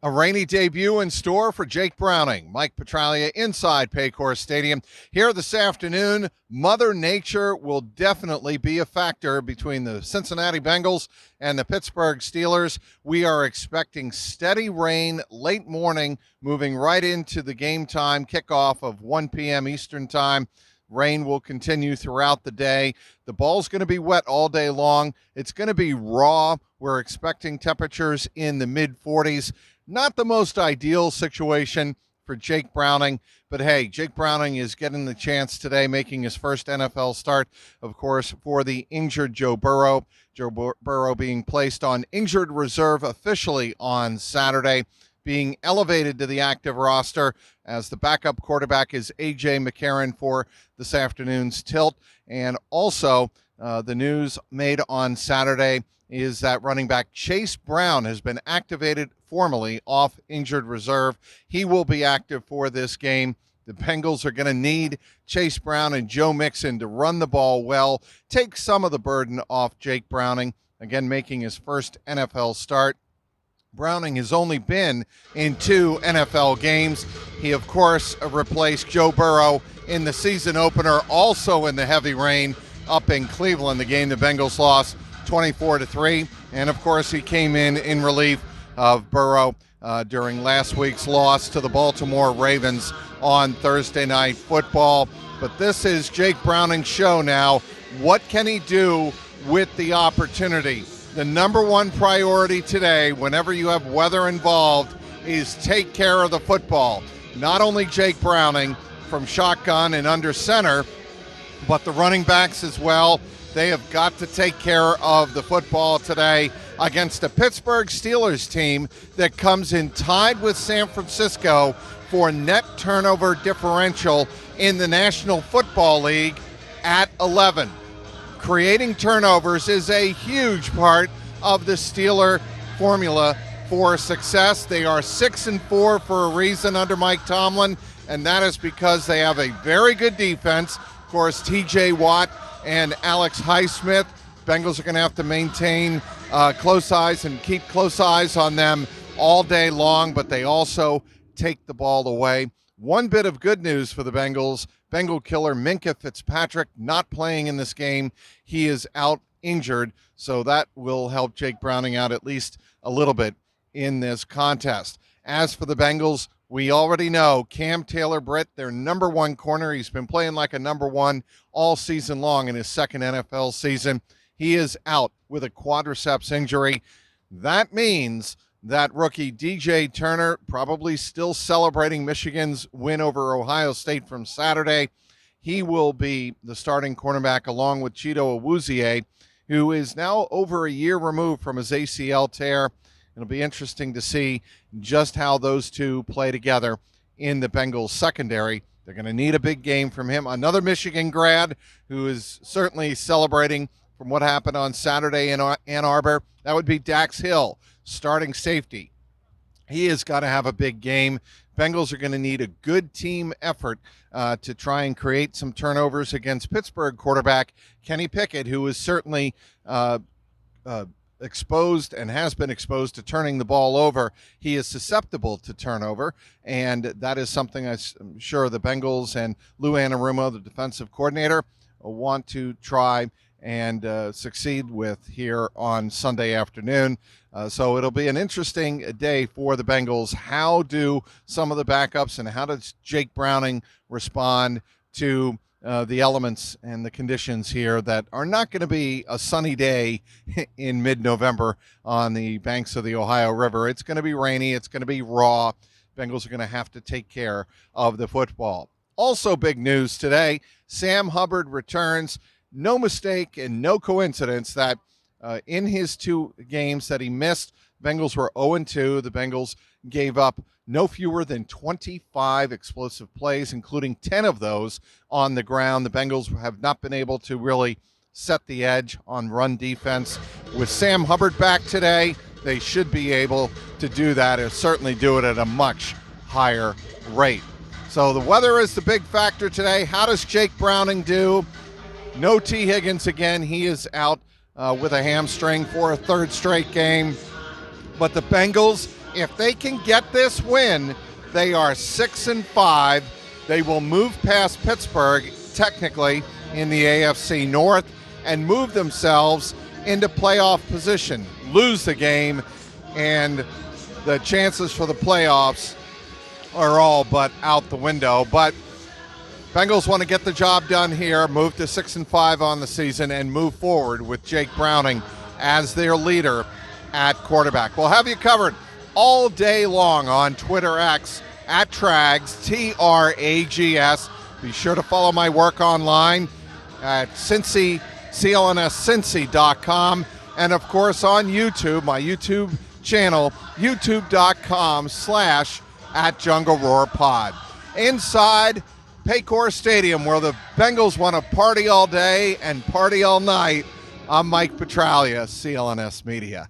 A rainy debut in store for Jake Browning. Mike Petraglia inside Paycor Stadium. Here this afternoon, Mother Nature will definitely be a factor between the Cincinnati Bengals and the Pittsburgh Steelers. We are expecting steady rain late morning, moving right into the game time kickoff of 1 p.m. Eastern time. Rain will continue throughout the day. The ball's going to be wet all day long. It's going to be raw. We're expecting temperatures in the mid-40s. Not the most ideal situation for Jake Browning, but hey, Jake Browning is getting the chance today, making his first NFL start, of course, for the injured Joe Burrow. Joe Burrow being placed on injured reserve officially on Saturday, being elevated to the active roster as the backup quarterback is A.J. McCarron for this afternoon's tilt. And also the news made on Saturday is that running back Chase Brown has been activated formally off injured reserve. He will be active for this game. The Bengals are going to need Chase Brown and Joe Mixon to run the ball well, take some of the burden off Jake Browning, again making his first NFL start. Browning has only been in 2 NFL games. He, of course, replaced Joe Burrow in the season opener, also in the heavy rain up in Cleveland, the game the Bengals lost 24-3. And, of course, he came in relief of Burrow during last week's loss to the Baltimore Ravens on Thursday Night Football. But this is Jake Browning's show now. What can he do with the opportunity? The number one priority today, whenever you have weather involved, is take care of the football. Not only Jake Browning from shotgun and under center, but the running backs as well. They have got to take care of the football today against a Pittsburgh Steelers team that comes in tied with San Francisco for net turnover differential in the National Football League at 11. Creating turnovers is a huge part of the Steeler formula for success. They are 6-4 for a reason under Mike Tomlin, and that is because they have a very good defense. Of course, T.J. Watt and Alex Highsmith. Bengals are going to have to maintain close eyes and keep close eyes on them all day long, but they also take the ball away. One bit of good news for the Bengals: Bengal killer Minkah Fitzpatrick not playing in this game. He is out injured, so that will help Jake Browning out at least a little bit in this contest. As for the Bengals, we already know Cam Taylor-Britt, their number one corner. He's been playing like a number one all season long in his second NFL season. He is out with a quadriceps injury. That means that rookie DJ Turner, probably still celebrating Michigan's win over Ohio State from Saturday. He will be the starting cornerback along with Chido Awuzie, who is now over a year removed from his ACL tear. It'll be interesting to see just how those two play together in the Bengals secondary. They're going to need a big game from him. Another Michigan grad who is certainly celebrating from what happened on Saturday in Ann Arbor. That would be Dax Hill, starting safety. He has got to have a big game. Bengals are going to need a good team effort to try and create some turnovers against Pittsburgh quarterback Kenny Pickett, who is certainly exposed and has been exposed to turning the ball over. He is susceptible to turnover, and that is something I'm sure the Bengals and Lou Anarumo, the defensive coordinator, want to try and succeed with here on Sunday afternoon. So it'll be an interesting day for the Bengals. How do some of the backups and how does Jake Browning respond to the elements and the conditions here that are not going to be a sunny day in mid-November on the banks of the Ohio River? It's going to be rainy. It's going to be raw. Bengals are going to have to take care of the football. Also big news today, Sam Hubbard returns. No mistake and no coincidence that in his 2 games that he missed, Bengals were 0-2. The Bengals gave up no fewer than 25 explosive plays, including 10 of those on the ground. The Bengals have not been able to really set the edge on run defense. With Sam Hubbard back today, they should be able to do that, and certainly do it at a much higher rate. So the weather is the big factor today. How does Jake Browning do? No T. Higgins again. He is out with a hamstring for a 3rd straight game. But the Bengals If they can get this win, they are 6-5. They will move past Pittsburgh, technically, in the AFC North, and move themselves into playoff position. Lose the game, and the chances for the playoffs are all but out the window. But Bengals want to get the job done here, move to 6-5 on the season, and move forward with Jake Browning as their leader at quarterback. We'll have you covered all day long on Twitter X at Trags, Trags. Be sure to follow my work online at Cincy, CLNScincy.com, and of course on YouTube, my YouTube channel, youtube.com/@JungleRoarPod. Inside Paycor Stadium, where the Bengals want to party all day and party all night, I'm Mike Petraglia, CLNS Media.